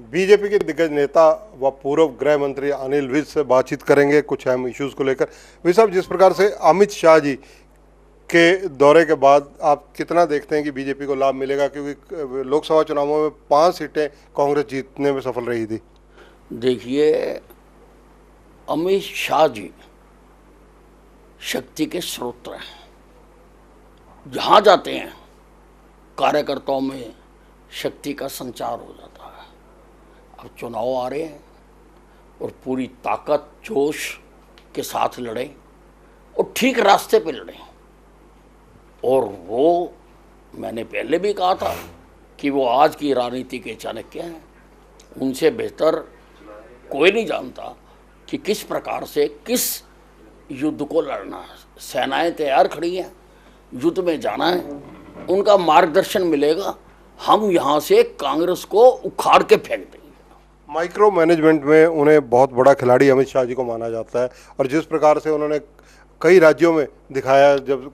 BJP के दिग्गज नेता व पूर्व गृह मंत्री अनिल विज से बातचीत करेंगे कुछ अहम इश्यूज को लेकर। विज साहब, जिस प्रकार से अमित शाह जी के दौरे के बाद आप कितना देखते हैं कि बीजेपी को लाभ मिलेगा, क्योंकि लोकसभा चुनावों में 5 सीटें कांग्रेस जीतने में सफल रही थी। देखिए, अमित शाह जी शक्ति के स्रोत हैं। जहाँ जाते हैं कार्यकर्ताओं में शक्ति का संचार हो जाता है। अब चुनाव आ रहे हैं और पूरी ताकत जोश के साथ लड़ें और ठीक रास्ते पे लड़ें। और वो मैंने पहले भी कहा था कि वो आज की राजनीति के चाणक्य हैं। उनसे बेहतर कोई नहीं जानता कि किस प्रकार से किस युद्ध को लड़ना है। सेनाएं तैयार खड़ी हैं, युद्ध में जाना है, उनका मार्गदर्शन मिलेगा। हम यहाँ से कांग्रेस को उखाड़ के फेंक देंगे। माइक्रो मैनेजमेंट में उन्हें बहुत बड़ा खिलाड़ी अमित शाह जी को माना जाता है, और जिस प्रकार से उन्होंने कई राज्यों में दिखाया, जब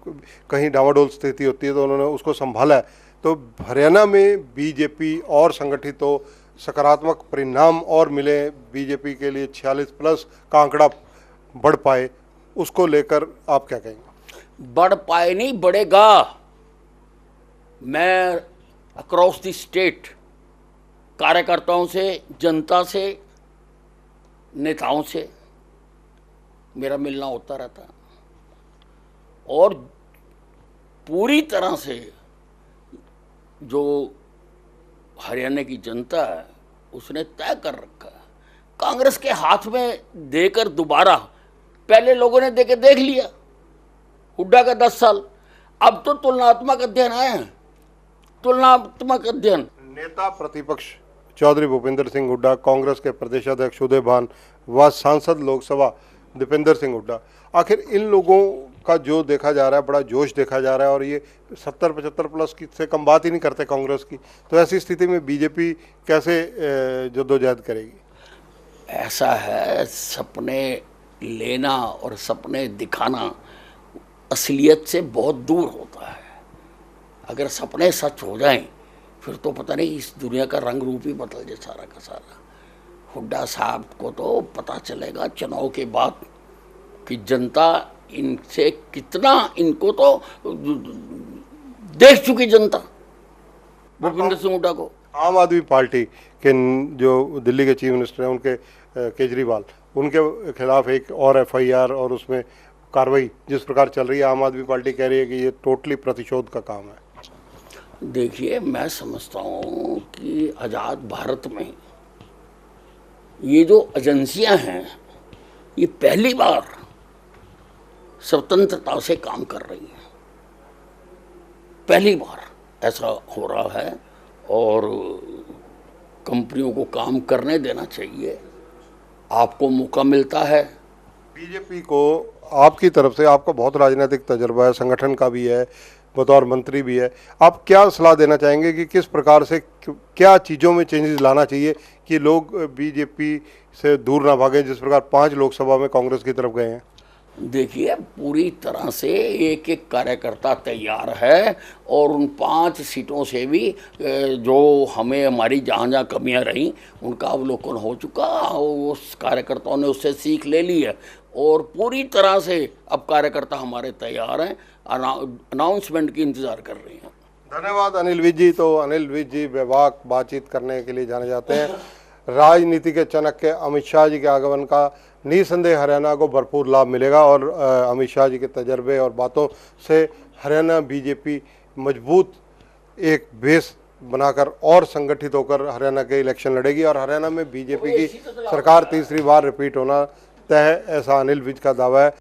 कहीं डावाडोल स्थिति होती है तो उन्होंने उसको संभाला है। तो हरियाणा में बीजेपी और संगठित हो, सकारात्मक परिणाम और मिले, बीजेपी के लिए 46+ का आंकड़ा बढ़ पाए, उसको लेकर आप क्या कहेंगे? बढ़ पाए नहीं, बढ़ेगा। मैं अक्रॉस द स्टेट कार्यकर्ताओं से, जनता से, नेताओं से मेरा मिलना होता रहता है और पूरी तरह से जो हरियाणा की जनता है उसने तय कर रखा है। कांग्रेस के हाथ में देकर दोबारा, पहले लोगों ने देके देख लिया हुड्डा का 10 साल, अब तो तुलनात्मक अध्ययन आए हैं। तुलनात्मक अध्ययन। नेता प्रतिपक्ष चौधरी भूपेंद्र सिंह हुड्डा, कांग्रेस के प्रदेशाध्यक्ष उदय भान व सांसद लोकसभा दीपेंद्र सिंह हुड्डा, आखिर इन लोगों का जो देखा जा रहा है, बड़ा जोश देखा जा रहा है, और ये 70-75+ की से कम बात ही नहीं करते कांग्रेस की। तो ऐसी स्थिति में बीजेपी कैसे जद्दोजहद करेगी? ऐसा है, सपने लेना और सपने दिखाना असलियत से बहुत दूर होता है। अगर सपने सच हो जाएं फिर तो पता नहीं इस दुनिया का रंग रूप ही बदल जाए सारा का सारा। हुड्डा साहब को तो पता चलेगा चुनाव के बाद कि जनता इनसे कितना, इनको तो देख चुकी जनता भूपेंद्र सिंह हुड्डा को। आम आदमी पार्टी के जो दिल्ली के चीफ मिनिस्टर हैं, उनके केजरीवाल, उनके खिलाफ एक और FIR और उसमें कार्रवाई जिस प्रकार चल रही है, आम आदमी पार्टी कह रही है कि ये टोटली प्रतिशोध का काम है। देखिए, मैं समझता हूँ कि आज़ाद भारत में ये जो एजेंसियां हैं ये पहली बार स्वतंत्रता से काम कर रही हैं। पहली बार ऐसा हो रहा है और कंपनियों को काम करने देना चाहिए। आपको मौका मिलता है। बीजेपी को आपकी तरफ से, आपका बहुत राजनीतिक तजुर्बा है, संगठन का भी है, बतौर मंत्री भी है, आप क्या सलाह देना चाहेंगे कि किस प्रकार से क्या चीज़ों में चेंजेस लाना चाहिए कि लोग बीजेपी से दूर ना भागें, जिस प्रकार 5 लोकसभा में कांग्रेस की तरफ गए हैं? देखिए, पूरी तरह से एक एक कार्यकर्ता तैयार है और उन 5 सीटों से भी जो हमें, हमारी जहाँ जहाँ कमियाँ रहीं उनका अवलोकन हो चुका। उस कार्यकर्ताओं ने उससे सीख ले ली है और पूरी तरह से अब कार्यकर्ता हमारे तैयार हैं, अनाउंसमेंट की इंतज़ार कर रहे हैं। धन्यवाद अनिल विज जी। तो अनिल विज जी बेबाक बातचीत करने के लिए जाने जाते हैं। राजनीति के चाणक्य अमित शाह जी के आगमन का निसंदेह हरियाणा को भरपूर लाभ मिलेगा, और अमित शाह जी के तजर्बे और बातों से हरियाणा बीजेपी मजबूत एक बेस बनाकर और संगठित होकर हरियाणा के इलेक्शन लड़ेगी, और हरियाणा में बीजेपी की सरकार तीसरी बार रिपीट होना तय है, ऐसा अनिल विज का दावा है।